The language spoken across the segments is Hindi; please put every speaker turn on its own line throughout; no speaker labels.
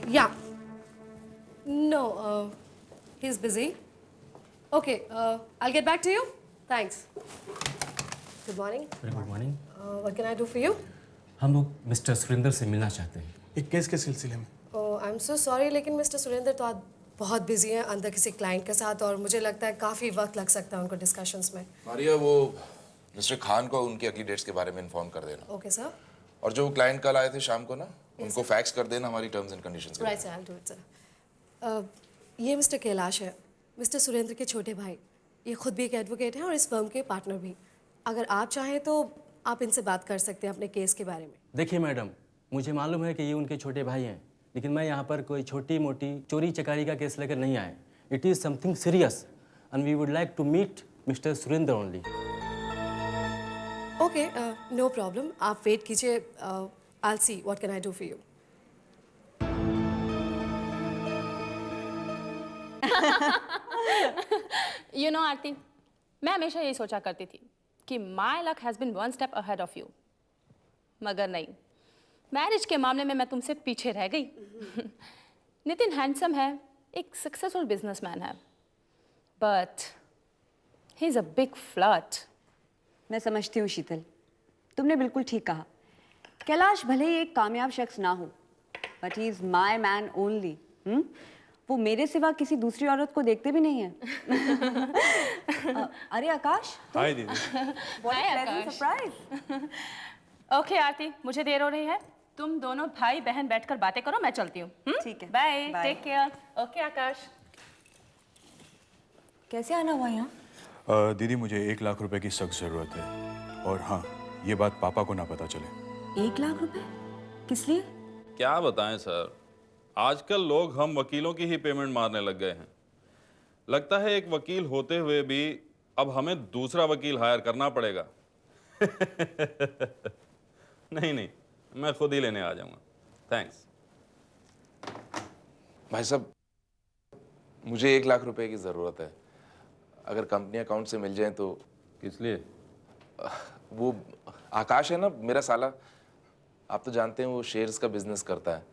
Yeah. No, he's busy. Okay, I'll get back to you. Thanks. Good morning.
Good morning.
What can I do for you?
हम लोग मिस्टर सुरेंद्र से मिलना चाहते हैं।
एक केस के सिलसिले में।
Oh, I'm so sorry, लेकिन मिस्टर सुरेंद्र तो आज बहुत बिजी हैं अंदर किसी क्लाइंट के साथ, और मुझे लगता है काफ़ी वक्त लग सकता है उनको डिस्कशंस में।
मारिया, वो मिस्टर खान को उनकी अगली डेट्स के बारे में इन्फॉर्म कर देना।
Okay sir.
और जो क्लाइंट कल आए थे शाम को ना, उनको फैक्स कर देना हमारी terms and conditions.
Right sir, I will do it sir. ये मिस्टर कैलाश है, मिस्टर सुरेंद्र के छोटे भाई। ये खुद भी एक एडवोकेट हैं और इस फर्म के पार्टनर भी। अगर आप चाहें तो आप इनसे बात कर सकते हैं अपने केस के बारे में।
देखिए मैडम, मुझे मालूम है कि ये उनके छोटे भाई हैं, लेकिन मैं यहाँ पर कोई छोटी मोटी चोरी चकारी का केस लेकर नहीं आए। It is something serious and we would like to meet mister Surendra only.
Okay, no problem, आप वेट कीजिए। I will see what can I do for you.
You know Aarti, मैं हमेशा यही सोचा करती थी कि my luck has been one step ahead of you, मगर नहीं, मैरिज के मामले में मैं तुमसे पीछे रह गई। नितिन हैंडसम है, एक सक्सेसफुल बिजनेसमैन है, but he is a big flirt.
मैं समझती हूँ शीतल, तुमने बिल्कुल ठीक कहा। कैलाश भले ही एक कामयाब शख्स ना हो, but he is my man only. वो मेरे सिवा किसी दूसरी औरत को देखते भी नहीं है। अरे आकाश,
हाय दीदी।
सरप्राइज।
ओके आरती, मुझे देर हो रही है, तुम दोनों भाई बहन बैठकर बातें करो, मैं चलती हूँ।
ठीक है,
bye,
Bye.
Take care. Okay Akash.
कैसे आना हुआ यहाँ?
दीदी, मुझे 1 लाख रुपए की सख्त जरूरत है, और हाँ, ये बात पापा को ना पता चले।
1 लाख रुपए? किस लिए?
क्या बताएं सर, आजकल लोग हम वकीलों की ही पेमेंट मारने लग गए हैं। लगता है एक वकील होते हुए भी अब हमें दूसरा वकील हायर करना पड़ेगा। नहीं नहीं, मैं खुद ही लेने आ जाऊंगा। थैंक्स।
भाई साहब, मुझे 1 लाख रुपए की ज़रूरत है। अगर कंपनी अकाउंट से मिल जाए तो।
किस लिए?
वो आकाश है ना, मेरा साला, आप तो जानते हैं वो शेयर्स का बिजनेस करता है।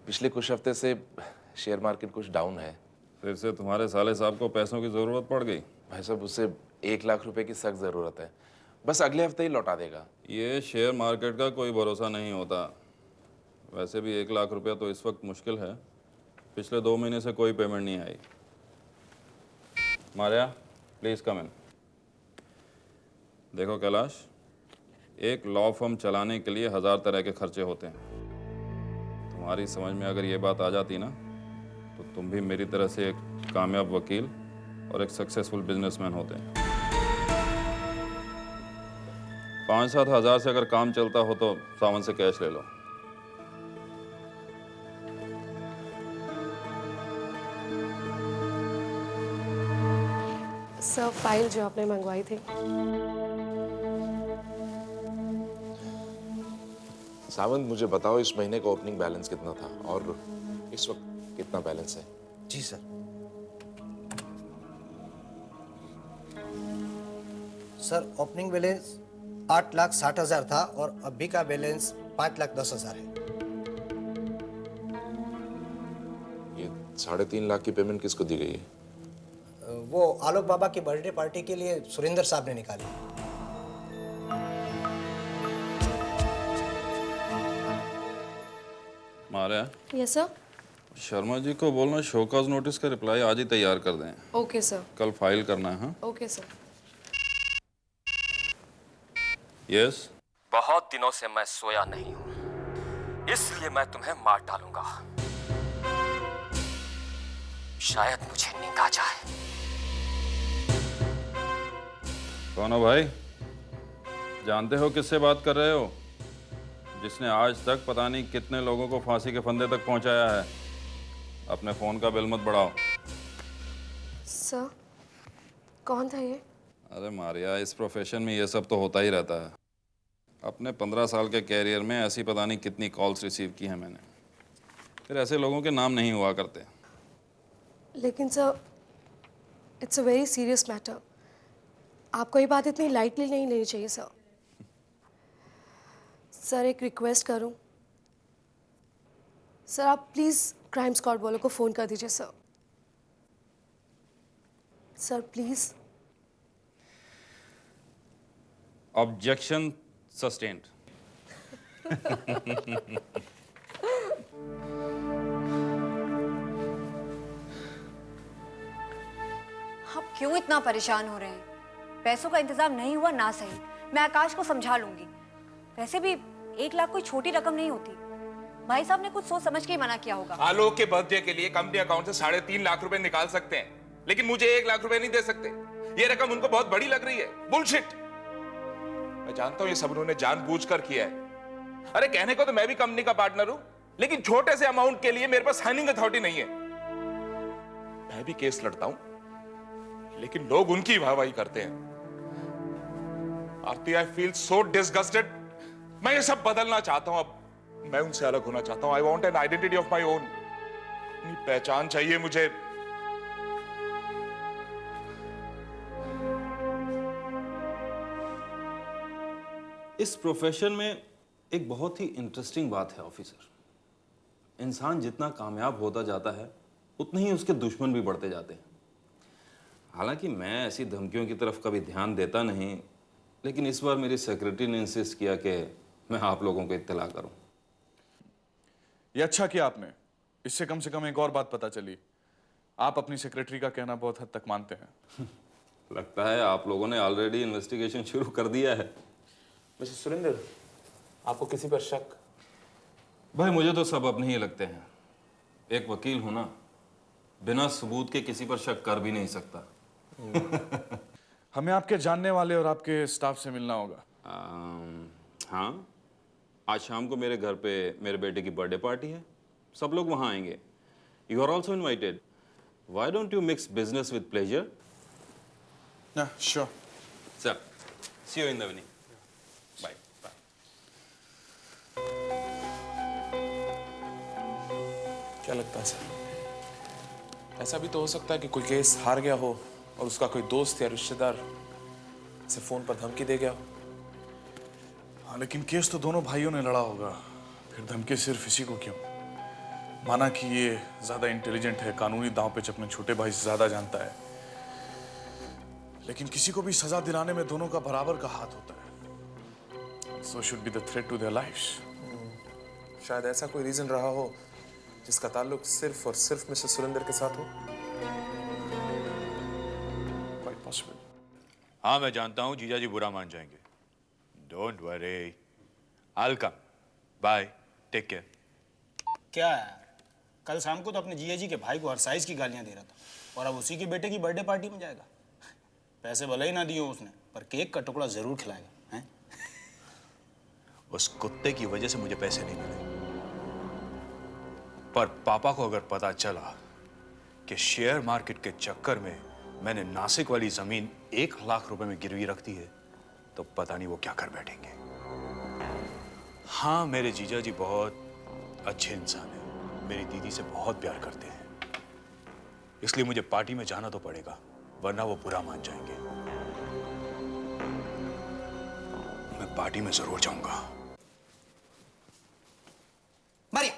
पिछले कुछ हफ्ते से शेयर मार्केट कुछ डाउन है।
फिर से तुम्हारे साले साहब को पैसों की ज़रूरत पड़ गई?
भाई साहब, उससे 1 लाख रुपए की सख्त ज़रूरत है, बस अगले हफ्ते ही लौटा देगा।
ये शेयर मार्केट का कोई भरोसा नहीं होता। वैसे भी 1 लाख रुपया तो इस वक्त मुश्किल है। पिछले 2 महीने से कोई पेमेंट नहीं आई। मारिया, प्लीज़ कम इन। देखो कैलाश, एक लॉ फर्म चलाने के लिए 1000 तरह के खर्चे होते हैं। तुम्हारी समझ में अगर ये बात आ जाती ना, तो तुम भी मेरी तरह से एक कामयाब वकील और एक सक्सेसफुल बिजनेसमैन होते हैं। 5-7 हज़ार से अगर काम चलता हो तो सावन से कैश ले लो।
सर, फाइल जो आपने मंगवाई थी।
सावंत, मुझे बताओ इस महीने का ओपनिंग बैलेंस कितना था और इस वक्त कितना बैलेंस है?
जी सर। सर, ओपनिंग बैलेंस 8,60,000 था और अभी का बैलेंस 5,10,000 है।
ये 3.5 लाख की पेमेंट किसको दी गई है?
वो आलोक बाबा की बर्थडे पार्टी के लिए सुरेंद्र साहब ने निकाली।
Maria,
yes sir.
शर्मा जी को बोलना शोकॉज नोटिस का रिप्लाई आज ही तैयार कर दें।
Okay sir.
कल फाइल करना है। हाँ?
Okay sir.
यस।
बहुत दिनों से मैं सोया नहीं हूं, इसलिए मैं तुम्हें मार डालूंगा। शायद मुझे नींद आ जाए।
कौन हो भाई? जानते हो किससे बात कर रहे हो? जिसने आज तक पता नहीं कितने लोगों को फांसी के फंदे तक पहुंचाया है। अपने फोन का बिल मत बढ़ाओ।
सर, कौन था ये?
अरे मारिया, इस प्रोफेशन में ये सब तो होता ही रहता है। अपने 15 साल के कैरियर में ऐसी पता नहीं कितनी कॉल्स रिसीव की हैं मैंने। फिर ऐसे लोगों के नाम नहीं हुआ करते।
लेकिन sir, it's a very serious matter. आपको ये बात इतनी लाइटली नहीं लेनी चाहिए सर। सर, एक रिक्वेस्ट करूं? सर आप प्लीज़ क्राइम स्क्वाड वालों को फ़ोन कर दीजिए sir. Sir please.
Objection sustained.
आप क्यों इतना परेशान हो रहे हैं? पैसों का इंतजाम नहीं हुआ ना सही, मैं आकाश को समझा लूंगी। वैसे भी 1 लाख कोई छोटी रकम नहीं होती। भाई साहब ने कुछ सोच समझ के ही मना किया होगा।
आलोक के बर्थडे के लिए कंपनी अकाउंट से 3.5 लाख रुपए निकाल सकते हैं, लेकिन मुझे 1 लाख रुपए नहीं दे सकते। ये रकम उनको बहुत बड़ी लग रही है। बुलशिट। मैं जानता हूं ये सब उन्होंने जानबूझकर किया है। अरे कहने को तो मैं भी कंपनी का पार्टनर हूं, लेकिन छोटे से अमाउंट के लिए मेरे पास साइनिंग अथॉरिटी नहीं है। मैं भी केस लड़ता हूं, लेकिन लोग उनकी वाहवाही करते हैं। आरती, आई फील सो डिसगस्टेड। मैं ये सब बदलना चाहता हूं। अब मैं उनसे अलग होना चाहता हूं। I want an identity of my own. अपनी पहचान चाहिए मुझे।
इस प्रोफेशन में एक बहुत ही इंटरेस्टिंग बात है ऑफिसर। इंसान जितना कामयाब होता जाता है उतने ही उसके दुश्मन भी बढ़ते जाते हैं। हालांकि मैं ऐसी धमकियों की तरफ कभी ध्यान देता नहीं, लेकिन इस बार मेरी सेक्रेटरी ने इंसिस्ट किया कि मैं आप लोगों को इत्तला करूं।
ये अच्छा किया आपने। इससे कम से कम एक और बात पता चली, आप अपनी सेक्रेटरी का कहना बहुत हद तक मानते हैं।
लगता है आप लोगों ने ऑलरेडी इन्वेस्टिगेशन शुरू कर दिया है।
मिस्टर सुरेंद्र, आपको किसी पर शक?
भाई मुझे तो सब अपने ही लगते हैं। एक वकील हूं ना, बिना सबूत के किसी पर शक कर भी नहीं सकता।
हमें आपके जानने वाले और आपके स्टाफ से मिलना होगा।
हाँ, आज शाम को मेरे घर पे मेरे बेटे की बर्थडे पार्टी है। सब लोग वहां आएंगे। You are also invited. Why don't you mix business with pleasure?
Sure
sir, see you in the evening. Bye bye.
क्या लगता है सर, ऐसा भी तो हो सकता है कि कोई केस हार गया हो और उसका कोई दोस्त या रिश्तेदार से फोन पर धमकी दे गया हो?
हाँ, लेकिन केस तो दोनों भाइयों ने लड़ा होगा, फिर धमकी सिर्फ इसी को क्यों? माना कि ये ज्यादा इंटेलिजेंट है, कानूनी दांव पे अपने छोटे भाई से ज्यादा जानता है, लेकिन किसी को भी सजा दिलाने में दोनों का बराबर का हाथ होता है। So should be the threat to their lives.
शायद ऐसा कोई रीजन रहा हो जिसका ताल्लुक सिर्फ और सिर्फ मिस्टर सुरेंद्र के साथ हो।
Quite possible.
हाँ, मैं जानता हूँ जीजा जी बुरा मान जाएंगे। Don't worry, I'll come. Bye, take care.
क्या यार, कल शाम को तो अपने जीजा जी के भाई को हर साइज की गालियां दे रहा था और अब उसी के बेटे की बर्थडे पार्टी में जाएगा। पैसे भले ही ना दिए उसने, पर केक का टुकड़ा जरूर खिलाएगा। हैं?
उस कुत्ते की वजह से मुझे पैसे नहीं मिले, पर पापा को अगर पता चला कि शेयर मार्केट के चक्कर में मैंने नासिक वाली जमीन 1 लाख रुपए में गिरवी रख दी है, तो पता नहीं वो क्या कर बैठेंगे। हाँ, मेरे जीजा जी बहुत अच्छे इंसान हैं, मेरी दीदी से बहुत प्यार करते हैं, इसलिए मुझे पार्टी में जाना तो पड़ेगा, वरना वो बुरा मान जाएंगे। मैं पार्टी में जरूर जाऊंगा।
मारिया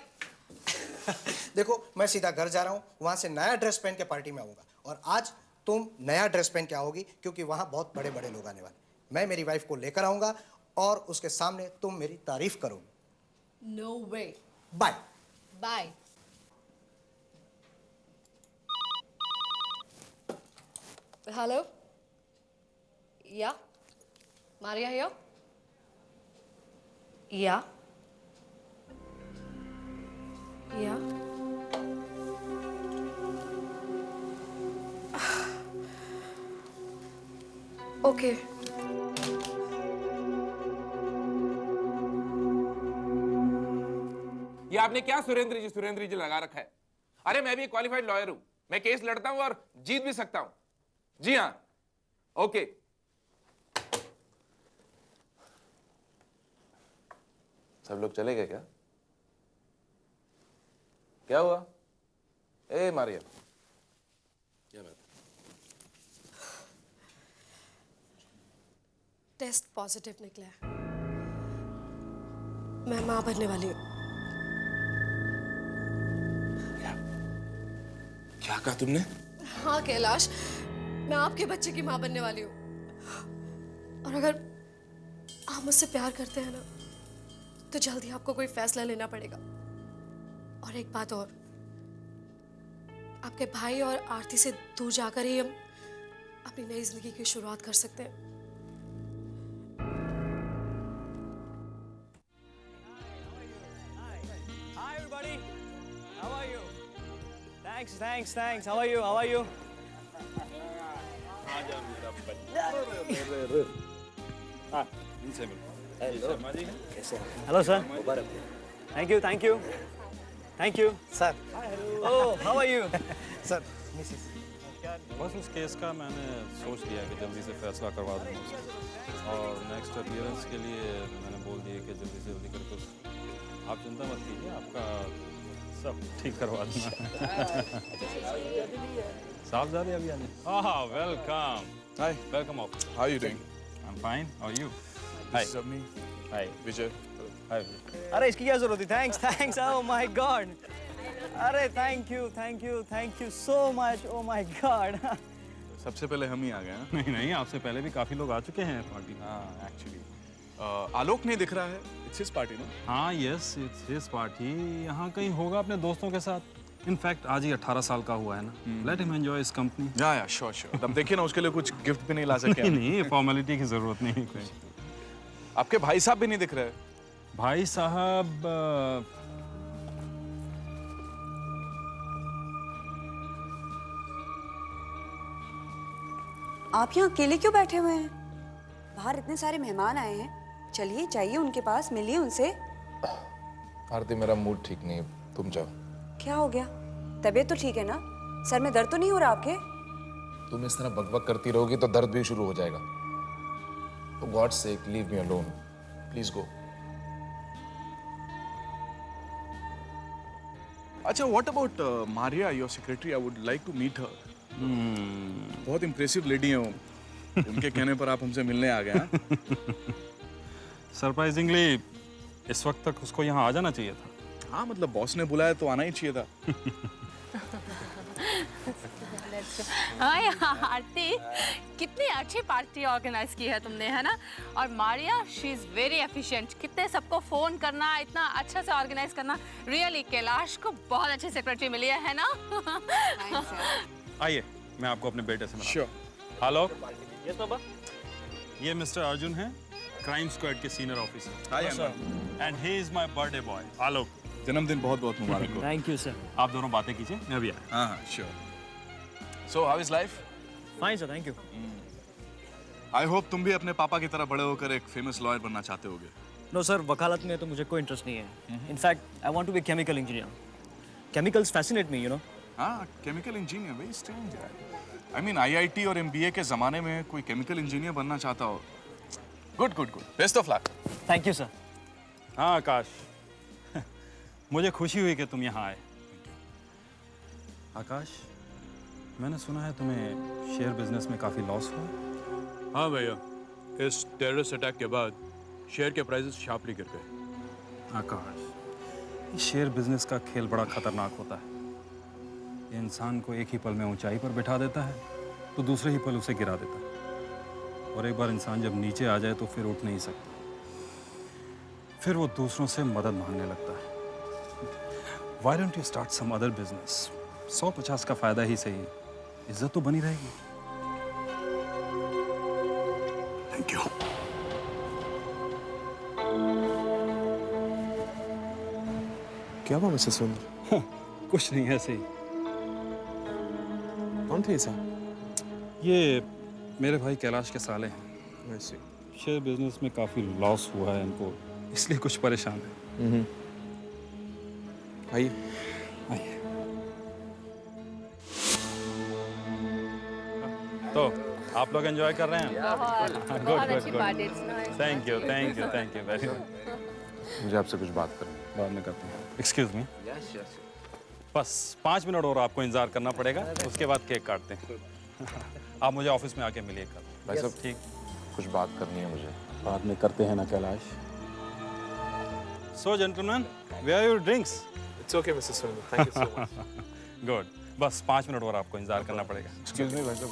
देखो, मैं सीधा घर जा रहा हूँ, वहां से नया ड्रेस पहन के पार्टी में आऊंगा। और आज तुम नया ड्रेस पहन के आओगी, क्योंकि वहां बहुत बड़े बड़े लोग आने वाले। मैं मेरी वाइफ को लेकर आऊंगा और उसके सामने तुम मेरी तारीफ करोगी।
No way.
Bye
bye. Hello, yeah Maria here? या ओके।
ये आपने क्या सुरेंद्र जी लगा रखा है? अरे मैं भी क्वालिफाइड लॉयर हूं, मैं केस लड़ता हूं और जीत भी सकता हूं। जी हाँ, ओके। सब लोग चले गए क्या? क्या हुआ? ए मारिया, क्या बात?
टेस्ट पॉजिटिव निकला है। मैं मां बनने वाली हूँ।
क्या कहा तुमने?
हाँ कैलाश, मैं आपके बच्चे की माँ बनने वाली हूँ। और अगर आप मुझसे प्यार करते हैं ना, तो जल्दी आपको कोई फैसला लेना पड़ेगा। और एक बात और, आपके भाई और आरती से दूर जाकर ही हम अपनी नई जिंदगी की शुरुआत कर सकते हैं।
Hi everybody. How are you? Thanks. How are you? Hello sir. Thank you.
Sir
Oh, how are you?
Sir Mrs
बस उस केस का मैंने सोच लिया कि जल्दी से फैसला करवा दूँगा उसका। और नेक्स्ट अपीयरेंस के लिए मैंने बोल दिया कि जल्दी से जल्दी करके आप चिंता मत कीजिए, आपका सब ठीक करवा दूँगा। साहबजादे अभी आने। Welcome.
Hi.
Welcome of.
How are you doing?
I'm fine. How are you?
This is Avni.
Hi.
Vijay.
Hi.
अरे इसकी क्या जरूरत थी? Thanks. Oh my God. अरे thank you so much. Oh my God.
सबसे पहले हम ही आ गए हैं।
नहीं, आपसे पहले भी काफ़ी लोग आ चुके हैं पार्टी में।
हाँ, एक्चुअली आलोक नहीं दिख रहा है। इट्स हिज पार्टी ना?
हाँ, यस, इट्स हिज पार्टी। यहाँ कहीं होगा अपने दोस्तों के साथ। इनफैक्ट आज ही 18 साल का हुआ है ना। Let him enjoy his company.
या श्योर। तब देखिए ना, उसके लिए कुछ गिफ्ट भी नहीं ला सके।
नहीं, फॉर्मेलिटी की जरूरत नहीं है कोई।
आपके भाई साहब भी नहीं दिख रहे।
भाई साहब
आप यहाँ अकेले क्यों बैठे हुए हैं? बाहर इतने सारे मेहमान आए हैं। चलिए जाइए उनके पास, मिलिए उनसे।
आरती, मेरा मूड ठीक नहीं है, तुम जाओ।
क्या हो गया? तबीयत तो ठीक है ना? सर में दर्द तो नहीं हो रहा आपके?
तुम इस तरह बकबक करती रहोगी तो दर्द भी शुरू हो जाएगा। For God's sake, leave me alone. Please go.
अच्छा, what about Maria, your secretary? I would like to meet her. बहुत इम्प्रेसिव लेडी है वो। उनके कहने पर आप हमसे मिलने आ गए हैं।
सरप्राइजिंगली इस वक्त तक उसको यहाँ आ जाना चाहिए था।
हाँ, मतलब बॉस ने बुलाया तो आना ही चाहिए था।
हाय आरती, कितनी अच्छी पार्टी ऑर्गेनाइज की है तुमने, है ना? और Maria, she is very efficient. कितने सबको फोन करना, इतना अच्छा से ऑर्गेनाइज करना। रियली कैलाश को बहुत अच्छी सेक्रेटरी मिली है ना?
आइए, मैं आपको अपने बेटे से मिलाता हूं।
Sure.
हेलो।
Yes पापा।
ये मिस्टर अर्जुन हैं, क्राइम स्क्वाड के senior officer.
Hi,
and he is my birthday boy Alok.
जन्मदिन बहुत बहुत मुबारक हो।
Thank you sir.
आप दोनों बातें कीजिए, मैं अभी आया।
हाँ, sure. So how is life?
Fine sir, thank you.
I hope तुम भी अपने पापा की तरह बड़े होकर एक फेमस लॉयर बनना चाहते होगे।
No sir, वकालत में तो मुझे कोई इंटरेस्ट नहीं है। In fact, I want to be a chemical engineer. Chemicals fascinate me, you know.
हाँ, केमिकल इंजीनियर, वेरी स्ट्रेंज है। I mean, IIT और MBA के जमाने में कोई केमिकल इंजीनियर बनना चाहता हो। Good. Best of luck.
Thank you sir.
हाँ आकाश, मुझे खुशी हुई कि तुम यहाँ आए। आकाश, मैंने सुना है तुम्हें शेयर बिजनेस में काफ़ी लॉस हुआ।
हाँ भैया, इस टेररिस्ट अटैक के बाद शेयर के प्राइसेस शार्पली गिर गए।
आकाश, ये शेयर बिजनेस का खेल बड़ा खतरनाक होता है। ये इंसान को एक ही पल में ऊंचाई पर बिठा देता है तो दूसरे ही पल उसे गिरा देता है। और एक बार इंसान जब नीचे आ जाए तो फिर उठ नहीं सकता। फिर वो दूसरों से मदद मांगने लगता है। Why don't you start some other business? 150 का फायदा ही सही, इज्जत तो बनी रहेगी।
Thank you.
क्या हुआ मिसेस सुंदर?
कुछ नहीं, ऐसे ही।
कौन थे ऐसा?
ये मेरे भाई कैलाश के साले हैं।
वैसे
शेयर बिजनेस में काफ़ी लॉस हुआ है इनको, इसलिए कुछ परेशान है।
आइए।
आइए। तो आप लोग एंजॉय कर रहे हैं?
बहुत अच्छी party.
Thank you very much.
मुझे आपसे कुछ बात करनी है।
बाद में करते हैं। Excuse me. बस 5 मिनट और आपको इंतजार करना पड़ेगा, उसके बाद केक काटते हैं। आप मुझे ऑफिस में आके मिलिए कल।
भाई साहब,
ठीक,
कुछ बात करनी है मुझे।
बाद में करते हैं ना Kailash. So gentleman, where are your drinks?
It's okay, Mrs. Sundar. Thank you so much.
Good, बस 5 मिनट और आपको इंतजार करना पड़ेगा।
एक्सक्यूज मी भाई साहब,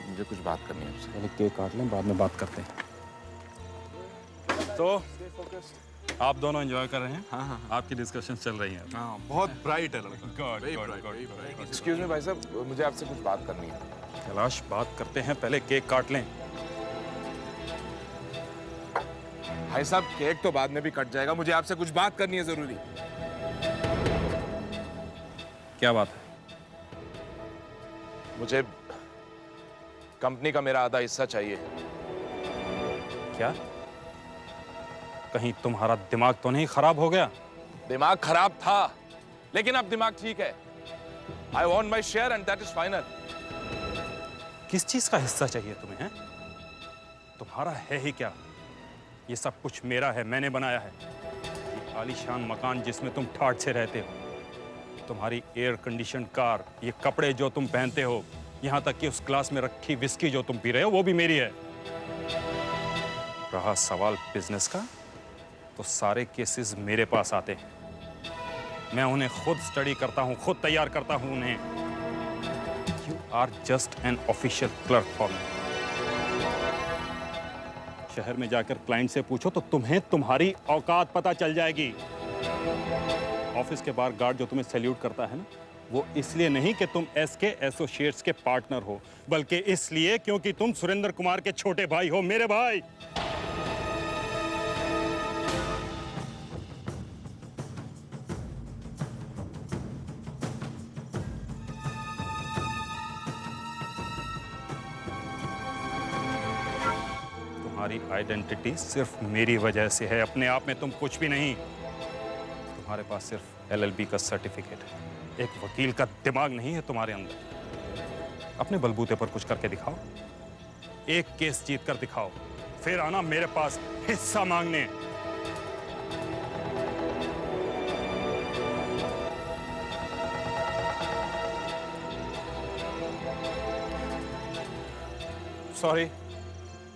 मुझे कुछ बात करनी है आपसे।
पहले केक काट लें, बाद में बात करते हैं। तो आप दोनों एंजॉय कर रहे हैं? हाँ, आपकी डिस्कशन चल रही हैं।
हाँ, बहुत ब्राइट है लड़का।
Good good good.
Excuse me भाई साहब, मुझे आपसे कुछ बात करनी है।
कैलाश, बात करते हैं, पहले केक काट लें।
भाई साहब, केक तो बाद में भी कट जाएगा, मुझे आपसे कुछ बात करनी है जरूरी।
क्या बात है?
मुझे कंपनी का मेरा आधा हिस्सा चाहिए।
क्या? कहीं तुम्हारा दिमाग तो नहीं खराब हो गया?
दिमाग खराब था, लेकिन अब दिमाग ठीक है। I want my share and that is final.
किस चीज का हिस्सा चाहिए तुम्हें? हैं? तुम्हारा है ही क्या? ये सब कुछ मेरा है, मैंने बनाया है। ये आलीशान मकान जिसमें तुम ठाठ से रहते हो, तुम्हारी एयर कंडीशन कार, ये कपड़े जो तुम पहनते हो, यहाँ तक कि उस ग्लास में रखी विस्की जो तुम पी रहे हो, वो भी मेरी है। रहा सवाल बिजनेस का, तो सारे केसेस मेरे पास आते हैं। मैं उन्हें खुद स्टडी करता हूं, खुद तैयार करता हूं उन्हें। You are just an official clerk for me. शहर में जाकर क्लाइंट से पूछो तो तुम्हें तुम्हारी औकात पता चल जाएगी। ऑफिस के बाहर गार्ड जो तुम्हें सैल्यूट करता है ना, वो इसलिए नहीं कि तुम एसके एसोसिएट्स के पार्टनर हो, बल्कि इसलिए क्योंकि तुम सुरेंद्र कुमार के छोटे भाई हो, मेरे भाई। तुम्हारी आइडेंटिटी सिर्फ मेरी वजह से है, अपने आप में तुम कुछ भी नहीं। तुम्हारे पास सिर्फ LLB का सर्टिफिकेट है, एक वकील का दिमाग नहीं है तुम्हारे अंदर। अपने बलबूते पर कुछ करके दिखाओ, एक केस जीत कर दिखाओ, फिर आना मेरे पास हिस्सा मांगने।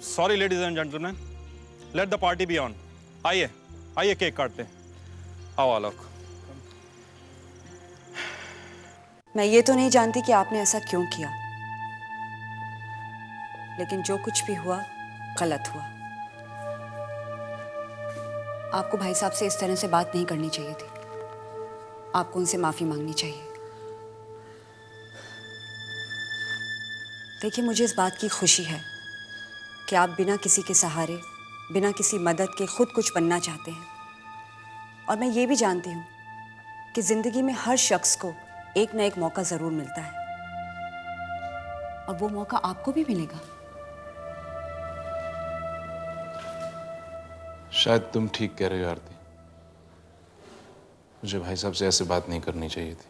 Sorry ladies and gentleman, let the party be on. आइए आइए, केक काटते हैं। आओ आलोक।
मैं ये तो नहीं जानती कि आपने ऐसा क्यों किया, लेकिन जो कुछ भी हुआ गलत हुआ। आपको भाई साहब से इस तरह से बात नहीं करनी चाहिए थी। आपको उनसे माफी मांगनी चाहिए। देखिए, मुझे इस बात की खुशी है कि आप बिना किसी के सहारे, बिना किसी मदद के खुद कुछ बनना चाहते हैं। और मैं ये भी जानती हूँ कि जिंदगी में हर शख्स को एक ना एक मौका जरूर मिलता है, और वो मौका आपको भी मिलेगा।
शायद तुम ठीक कह रहे हो आरती, मुझे भाई साहब से ऐसे बात नहीं करनी चाहिए थी।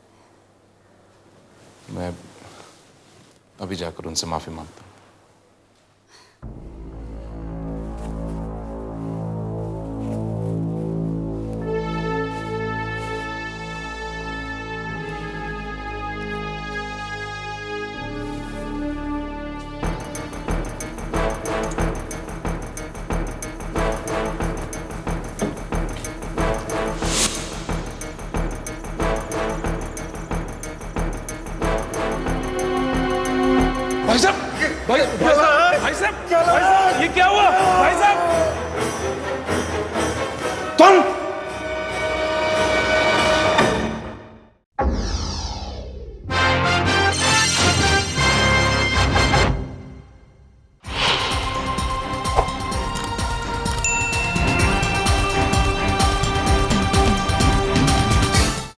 मैं अभी जाकर उनसे माफी मांगता हूँ।